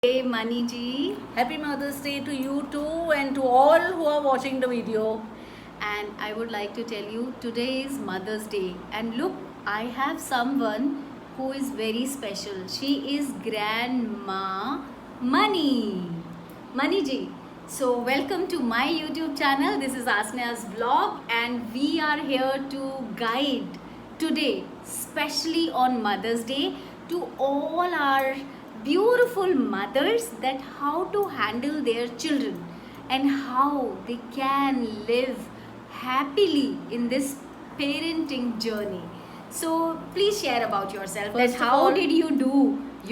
Hey Mani ji, Happy Mother's Day to you too and to all who are watching the video. and I would like to tell you today is Mother's Day, and look, I have someone who is very special. She is Grand Maa Mani. Mani ji. So welcome to my YouTube channel. This is Asnea's vlog, and we are here to guide today, especially on Mother's Day, to all our beautiful mothers that how to handle their children and how they can live happily in this parenting journey. So please share about yourself. First That of how all- did you do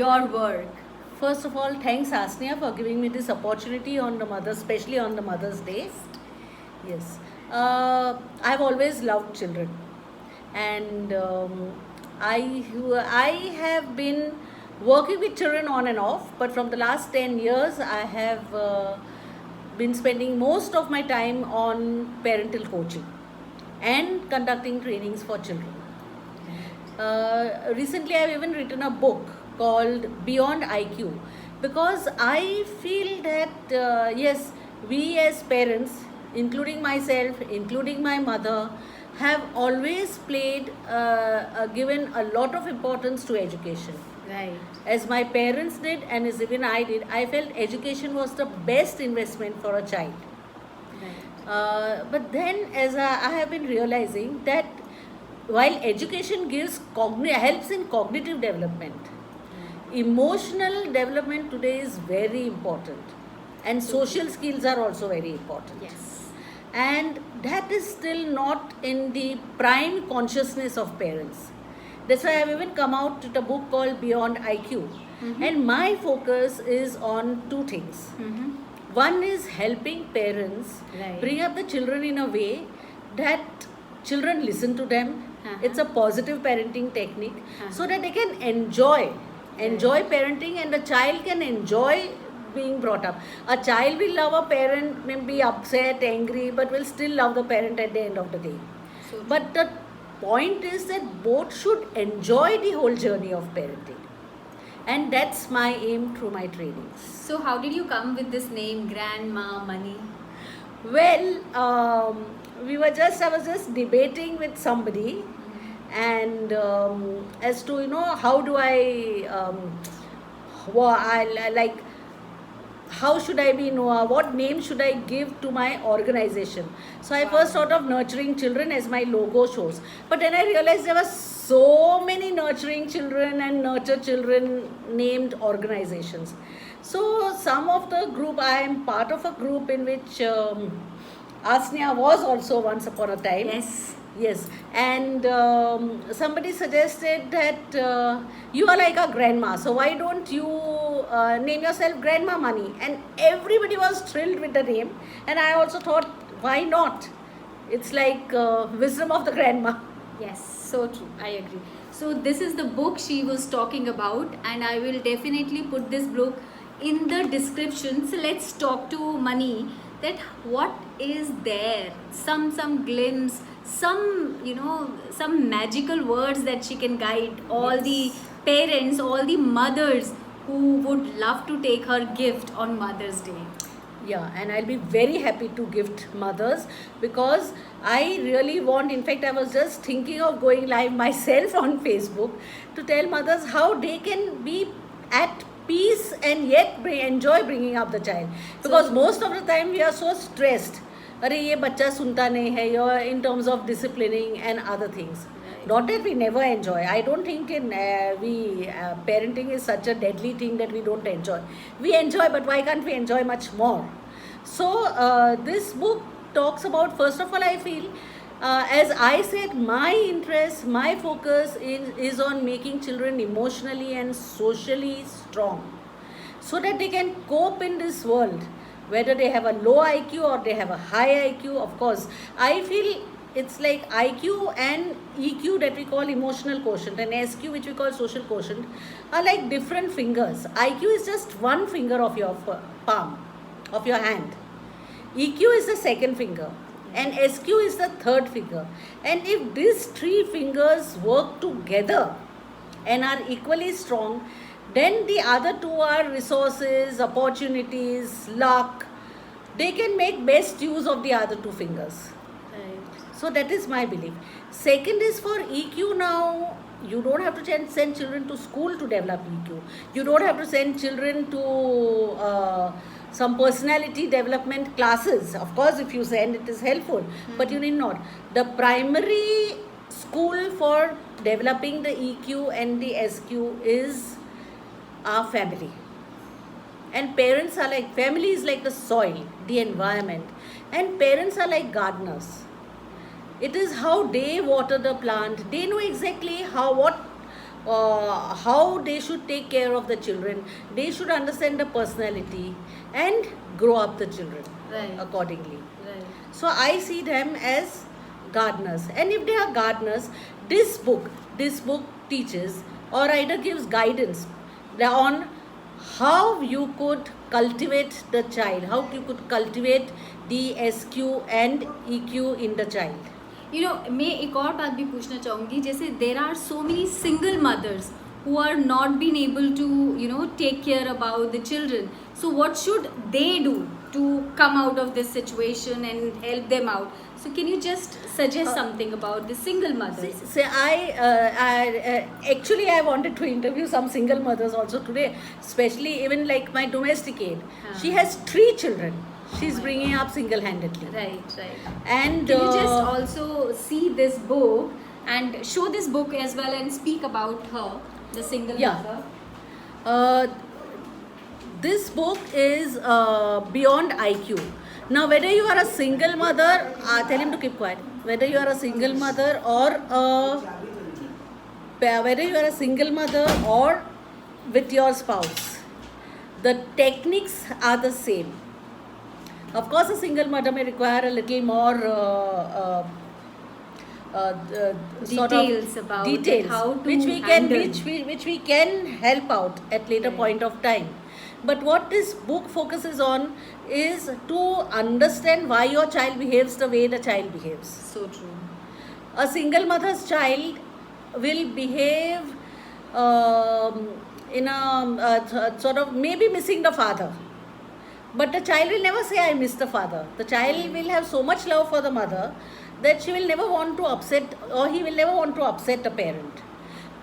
your work? First of all, thanks Asneha for giving me this opportunity on the especially on the Mother's Day. Yes, I've always loved children, and I have been working with children on and off. But from the last 10 years, I have been spending most of my time on parental coaching and conducting trainings for children. Recently, I've even written a book called Beyond IQ because I feel that yes, we as parents, including myself, including my mother, have always given a lot of importance to education. Right. As my parents did, and as even I did, I felt education was the best investment for a child. But then, as I have been realizing that while education helps in cognitive development, emotional development today is very important, and social skills are also very important. Yes. And that is still not in the prime consciousness of parents. That's why I've even come out with a book called Beyond IQ. And my focus is on two things. One is helping parents Right. bring up the children in a way that children listen to them. It's a positive parenting technique so that they can enjoy parenting, and the child can enjoy being brought up. A child will love a parent, may be upset, angry, but will still love the parent at the end of the day. So But the point is that both should enjoy the whole journey of parenting. And that's my aim through my trainings. So how did you come with this name, Grand Maa Mani? Well, I was just debating with somebody, and as to, how do how should I be what name should I give to my organization? So I first thought of nurturing children, as my logo shows. But then I realized there were so many nurturing children and nurture children named organizations. So some of the group, I am part of a group in which Asneha was also once upon a time. Yes. Yes, and somebody suggested that you are like a grandma, so why don't you name yourself Grand Maa Mani? And everybody was thrilled with the name, and I also thought, why not? It's like wisdom of the grandma. Yes, so true. I agree. So this is the book she was talking about, and I will definitely put this book in the description. So let's talk to Mani that what is there, some glimpse, some magical words that she can guide all the parents, all the mothers who would love to take her gift on Mother's Day. Yeah, and I'll be very happy to gift mothers, because I really want, in fact, I was just thinking of going live myself on Facebook to tell mothers how they can be at peace and yet enjoy bringing up the child. Because most of the time we are so stressed. अरे ये बच्चा सुनता नहीं है, you're in terms of disciplining and other things. Not that we never enjoy. I don't think parenting is such a deadly thing that we don't enjoy. We enjoy, but why can't we enjoy much more? So this book talks about, first of all, I feel, as I said, my interest, my focus is on making children emotionally and socially strong, so that they can cope in this world, whether they have a low IQ or they have a high IQ. Of course, I feel it's like IQ and EQ that we call emotional quotient, and SQ, which we call social quotient, are like different fingers. IQ is just one finger of your palm, of your hand. EQ is the second finger, and SQ is the third finger. And if these three fingers work together and are equally strong, Then the other two are resources, opportunities, luck. They can make best use of the other two fingers. Right. So that is my belief. Second is for EQ now. You don't have to send children to school to develop EQ. You don't have to send children to some personality development classes. Of course, if you send, it is helpful, but you need not. The primary school for developing the EQ and the SQ is our family. And parents are like, family is like the soil, the environment, and parents are like gardeners. It is how they water the plant. They know exactly how they should take care of the children. They should understand the personality and grow up the children Right. accordingly. Right. So I see them as gardeners. And if they are gardeners, this book teaches or either gives guidance on how you could cultivate the child, how you could cultivate the SQ and EQ in the child. मैं एक और बात भी पूछना चाहूँगी, जैसे there are so many single mothers who are not been able to take care about the children, so what should they do to come out of this situation and help them out? So can you just suggest something about the single mothers? See, actually I wanted to interview some single mothers also today, especially even like my domestic aid. She has 3 children. She's bringing up single-handedly. Right. And can you just also see this book and show this book as well and speak about her, the single mother? This book is beyond IQ. Now, whether you are a single mother, tell him to keep quiet. Whether you are a single mother or with your spouse, the techniques are the same. Of course, a single mother may require a little more details about how to which we can help out at later point of time. But what this book focuses on is to understand why your child behaves the way the child behaves. So true. A single mother's child will behave in a sort of maybe missing the father. But the child will never say, I miss the father. The child will have so much love for the mother that she will never want to upset, or he will never want to upset a parent.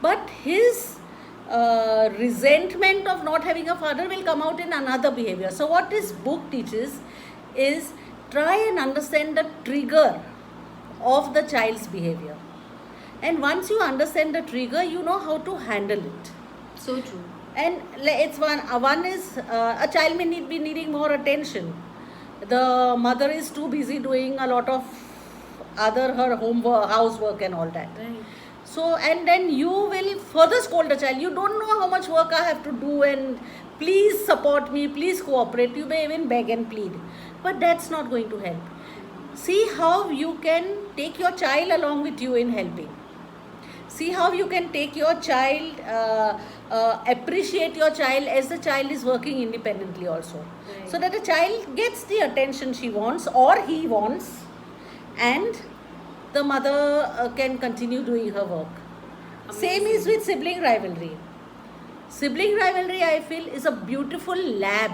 But his resentment of not having a father will come out in another behavior. So what this book teaches is try and understand the trigger of the child's behavior. And once you understand the trigger, you know how to handle it. So true. And it's one is a child may be needing more attention. The mother is too busy doing a lot of her homework, housework and all that. Right. So, and then you will further scold the child. You don't know how much work I have to do and please support me, please cooperate. You may even beg and plead. But that's not going to help. See how you can take your child along with you in helping. See how you can take your child, appreciate your child as the child is working independently also. Right. So that the child gets the attention she wants or he wants, and the mother can continue doing her work. Amazing. Same is with sibling rivalry. Sibling rivalry, I feel, is a beautiful lab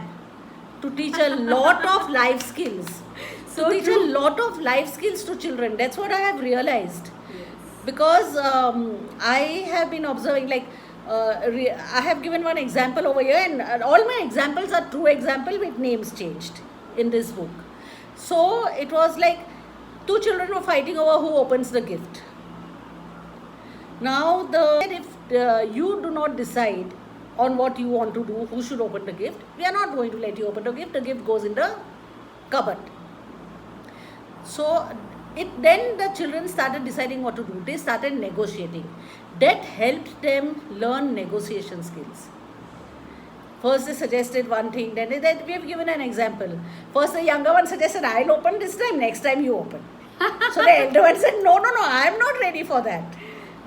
to teach a lot of life skills. So to teach true. a lot of life skills to children. That's what I have realized. Yes. Because I have been observing, like, I have given one example over here, and all my examples are true example with names changed in this book. So it was like 2 children were fighting over who opens the gift. Now, if you do not decide on what you want to do, who should open the gift, we are not going to let you open the gift. The gift goes in the cupboard. So then the children started deciding what to do. They started negotiating. That helped them learn negotiation skills. First they suggested one thing, then we have given an example. First the younger one suggested, I'll open this time, next time you open. So the elder one said, no, I am not ready for that.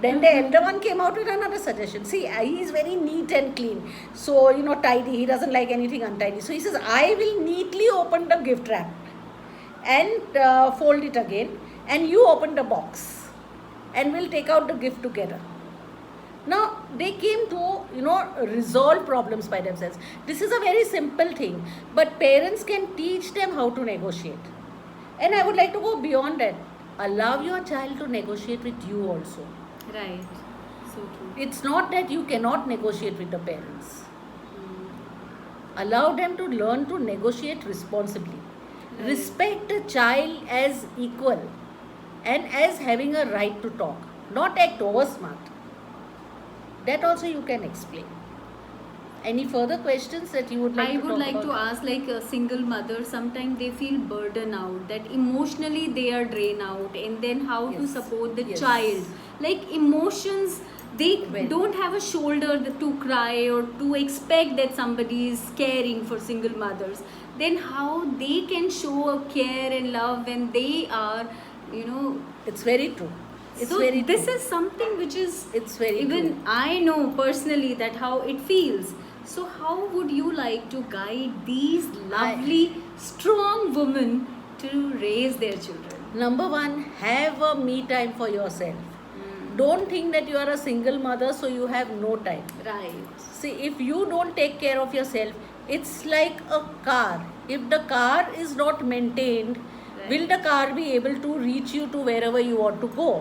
Then the elder one came out with another suggestion. See, he is very neat and clean. So, tidy. He doesn't like anything untidy. So he says, I will neatly open the gift wrap and fold it again, and you open the box and we'll take out the gift together. Now they came to, resolve problems by themselves. This is a very simple thing, but parents can teach them how to negotiate. And I would like to go beyond that. Allow your child to negotiate with you also. Right. So true. It's not that you cannot negotiate with the parents. Mm. Allow them to learn to negotiate responsibly. Right. Respect a child as equal and as having a right to talk, not act over smart. That also you can explain. Any further questions that you would like I to would talk like about? to ask, like a single mother, sometimes they feel burden out, that emotionally they are drained out, and then how to Yes. support the Yes. child. Like emotions, they Well. don't have a shoulder to cry or to expect that somebody is caring for single mothers. Then how they can show a care and love when they are, you know. It's very true. It's So very this true. is something which is It's very even true. I know personally that how it feels. So how would you like to guide these lovely, strong women to raise their children? Number one, have a me time for yourself. Don't think that you are a single mother, so you have no time. Right. See, if you don't take care of yourself, it's like a car. If the car is not maintained, Right. will the car be able to reach you to wherever you want to go?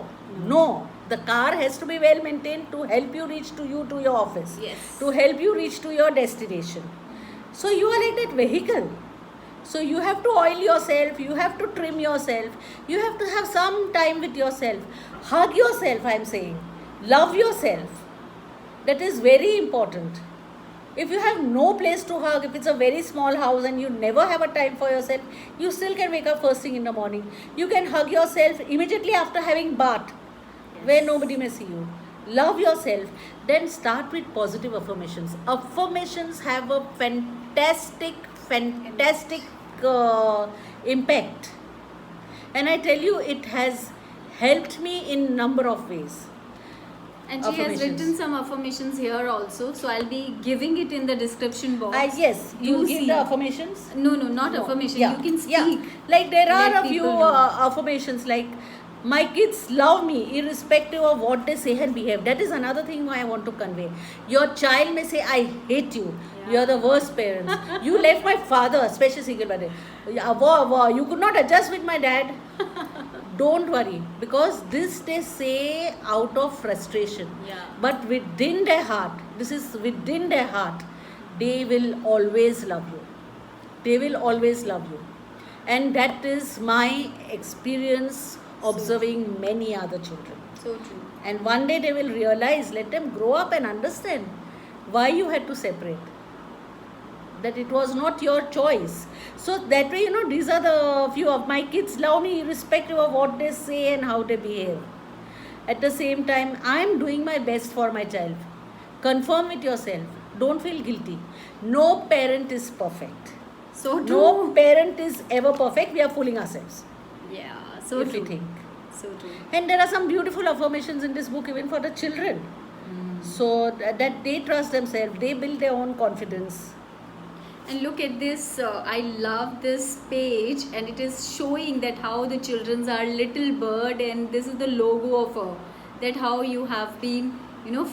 No. The car has to be well maintained to help you reach to your office. Yes. To help you reach to your destination. So you are like that vehicle. So you have to oil yourself, you have to trim yourself, you have to have some time with yourself. Hug yourself, I am saying. Love yourself. That is very important. If you have no place to hug, if it's a very small house and you never have a time for yourself, you still can wake up first thing in the morning. You can hug yourself immediately after having bath, where nobody may see you. Love yourself. Then start with positive affirmations. Affirmations have a fantastic impact. And I tell you, it has helped me in number of ways. And she has Affirmations. written some affirmations here also. So I'll be giving it in the description box. Yes, you Do give see. the affirmations. No, not No. affirmation. Yeah. You can speak. Yeah. Like there Let are a few people know. affirmations like, my kids love me irrespective of what they say and behave. That is another thing I want to convey. Your child may say, I hate you. Yeah. You're the worst parents. You left my father, especially single mother. You could not adjust with my dad. Don't worry, because this they say out of frustration. Yeah. But within their heart, this is within their heart, they will always love you. They will always love you. And that is my experience observing many other children. So true. And one day they will realize, let them grow up and understand why you had to separate. That it was not your choice. So that way, these are the few of my kids love me irrespective of what they say and how they behave. At the same time, I am doing my best for my child. Confirm with yourself. Don't feel guilty. No parent is perfect. So true. No parent is ever perfect. We are fooling ourselves. Yeah. So if true. we think. So true. And there are some beautiful affirmations in this book even for the children. So that they trust themselves. They build their own confidence. And look at this, I love this page, and it is showing that how the children are little bird, and this is the logo of her, that how you have been,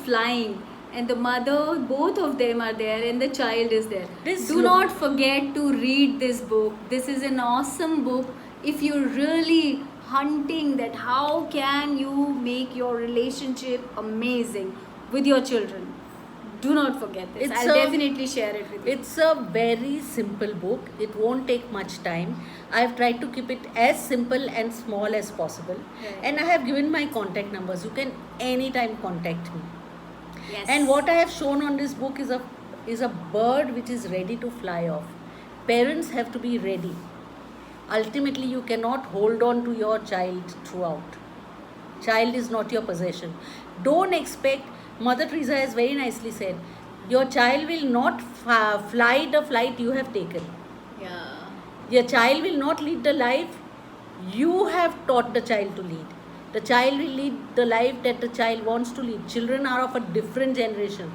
flying, and the mother, both of them are there, and the child is there. Do not forget to read this book. This is an awesome book. If you're really hunting that how can you make your relationship amazing with your children, do not forget this. I'll definitely share it with you. It's a very simple book. It won't take much time. I've tried to keep it as simple and small as possible. Right. And I have given my contact numbers. You can anytime contact me. Yes. And what I have shown on this book is a bird which is ready to fly off. Parents have to be ready. Ultimately, you cannot hold on to your child throughout. Child is not your possession. Don't expect. Mother Teresa has very nicely said, your child will not fly the flight you have taken. Yeah. Your child will not lead the life you have taught the child to lead. The child will lead the life that the child wants to lead. Children are of a different generation.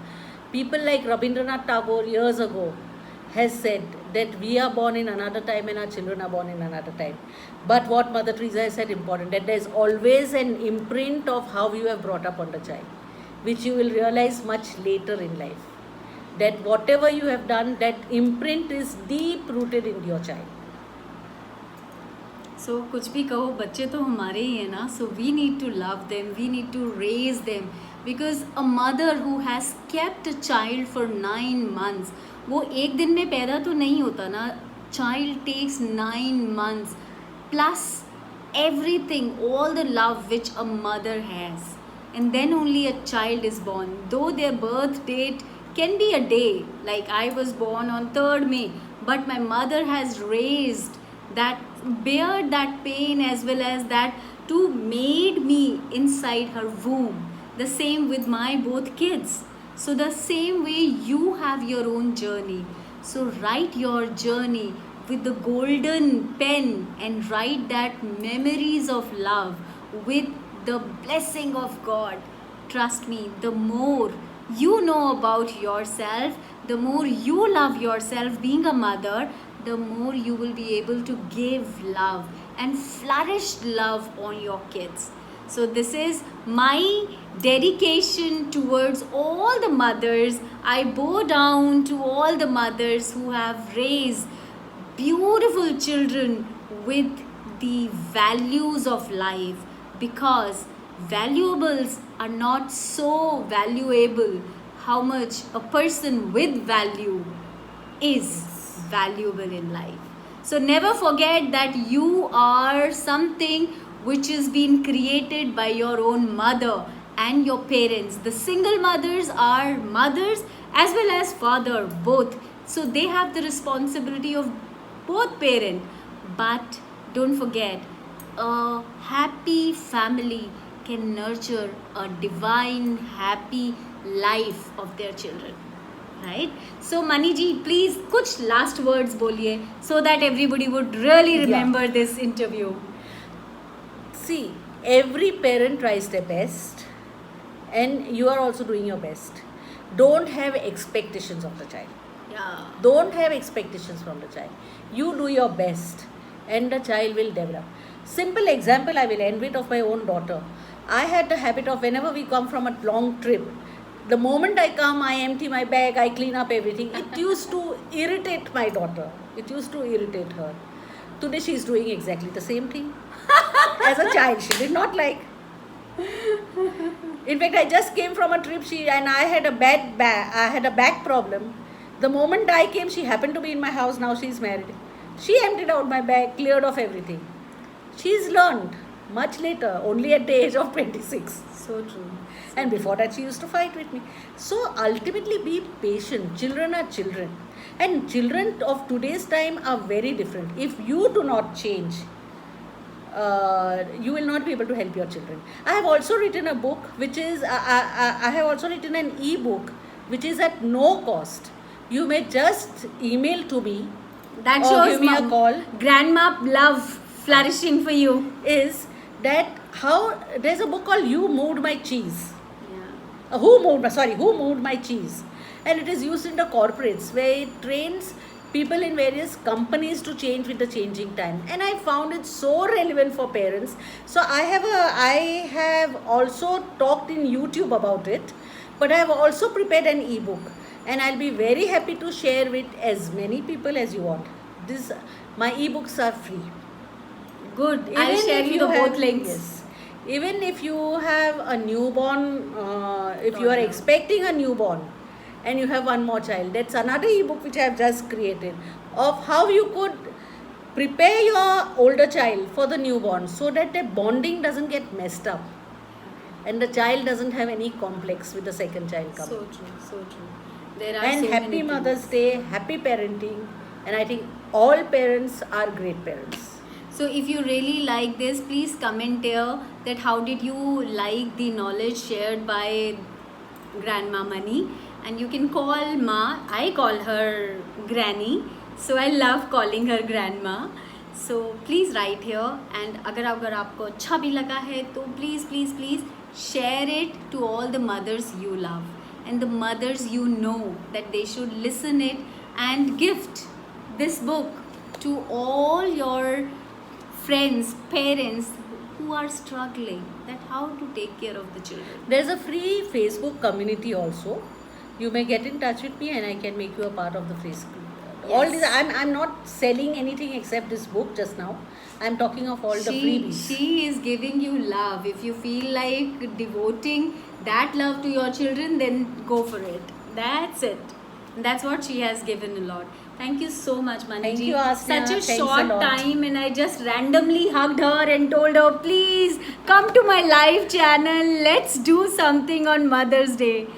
People like Rabindranath Tagore years ago has said that we are born in another time and our children are born in another time. But what Mother Teresa has said important, that there is always an imprint of how you have brought up on the child. which you will realize much later in life. That whatever you have done, that imprint is deep rooted in your child. So कुछ भी कहो, बच्चे तो हमारे ही हैं ना. So we need to love them, we need to raise them, because a mother who has kept a child for 9 months, वो एक दिन में पैदा तो नहीं होता ना. Child takes 9 months plus everything, all the love which a mother has, and then only a child is born. Though their birth date can be a day, like I was born on 3rd May, but my mother has raised that, bear that pain as well as that to made me inside her womb. The same with my both kids. So the same way you have your own journey. So write your journey with the golden pen and write that memories of love with the blessing of God. Trust me, the more you know about yourself, the more you love yourself being a mother, the more you will be able to give love and flourish love on your kids. So this is my dedication towards all the mothers. I bow down to all the mothers who have raised beautiful children with the values of life, because valuables are not so valuable how much a person with value is valuable in life. So never forget that you are something which is being created by your own mother and your parents. The single mothers are mothers as well as father, both. So they have the responsibility of both parent. But don't forget, a happy family can nurture a divine happy life of their children. Right? So Mani ji, please kuch last words boliye so that everybody would really remember this interview. See, every parent tries their best, and you are also doing your best. Don't have expectations of the child. Yeah. Don't have expectations from the child. You do your best, and the child will develop. Simple example I will end with of my own daughter. I had the habit of, whenever we come from a long trip, the moment I come, I empty my bag, I clean up everything. It used to irritate my daughter. It used to irritate her. Today she is doing exactly the same thing. As a child, she did not like. In fact, I just came from a trip, and I had a back problem. The moment I came, she happened to be in my house. Now she is married. She emptied out my bag, cleared off everything. She's learned much later, only at the age of 26. So true. And before that, she used to fight with me. So ultimately, be patient. Children are children. And children of today's time are very different. If you do not change, you will not be able to help your children. I have also written a book, which is, I have also written an e-book, which is at no cost. You may just email to me. That or shows give me a call. grandma love flourishing for you. Is that how, there's a book called You Moved My Cheese. Yeah. Who moved my cheese? And it is used in the corporates, where it trains people in various companies to change with the changing time. And I found it so relevant for parents. So I have also talked in YouTube about it, but I have also prepared an ebook, and I'll be very happy to share with as many people as you want. My ebooks are free. Good. I'll share you the both links. Yes. Even if you have a newborn, if you are expecting a newborn and you have one more child, that's another ebook which I have just created of how you could prepare your older child for the newborn, so that the bonding doesn't get messed up and the child doesn't have any complex with the second child coming. So true, so true. There are And so happy many Mother's things. Day, happy parenting, and I think all parents are great parents. So if you really like this, please comment here that how did you like the knowledge shared by Grand Maa Mani. And you can call Ma, I call her Granny, so I love calling her Grandma. So please write here, and अगर आपको अच्छा भी लगा है तो please share it to all the mothers you love and the mothers you know that they should listen it, and gift this book to all your friends, parents who are struggling, that how to take care of the children. There's a free Facebook community also. You may get in touch with me and I can make you a part of the Facebook. All Yes. these, I'm not selling anything except this book just now. I'm talking of all the freebies. She is giving you love. If you feel like devoting that love to your children, then go for it. That's it. That's what she has given a lot. Thank you so much, Mani Thank ji. you, Asna. Such a Thanks a short lot. time, and I just randomly hugged her and told her, please come to my live channel. Let's do something on Mother's Day.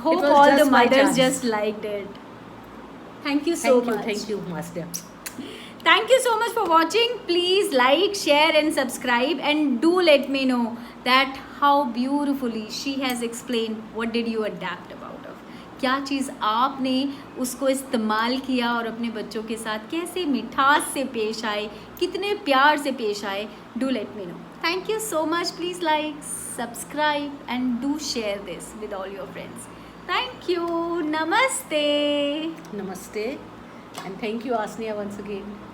Hope was all the just my mothers chance. just liked it. Thank you so much. Thank you, Master. Thank you so much for watching. Please like, share and subscribe, and do let me know that how beautifully she has explained what did you adapt about of. क्या चीज़ आपने उसको इस्तेमाल किया और अपने बच्चों के साथ कैसे मिठास से पेश आए, कितने प्यार से पेश आए. Do let me know. Thank you so much. Please like, subscribe and do share this with all your friends. Thank you. Namaste. Namaste. And thank you, Asnia, once again.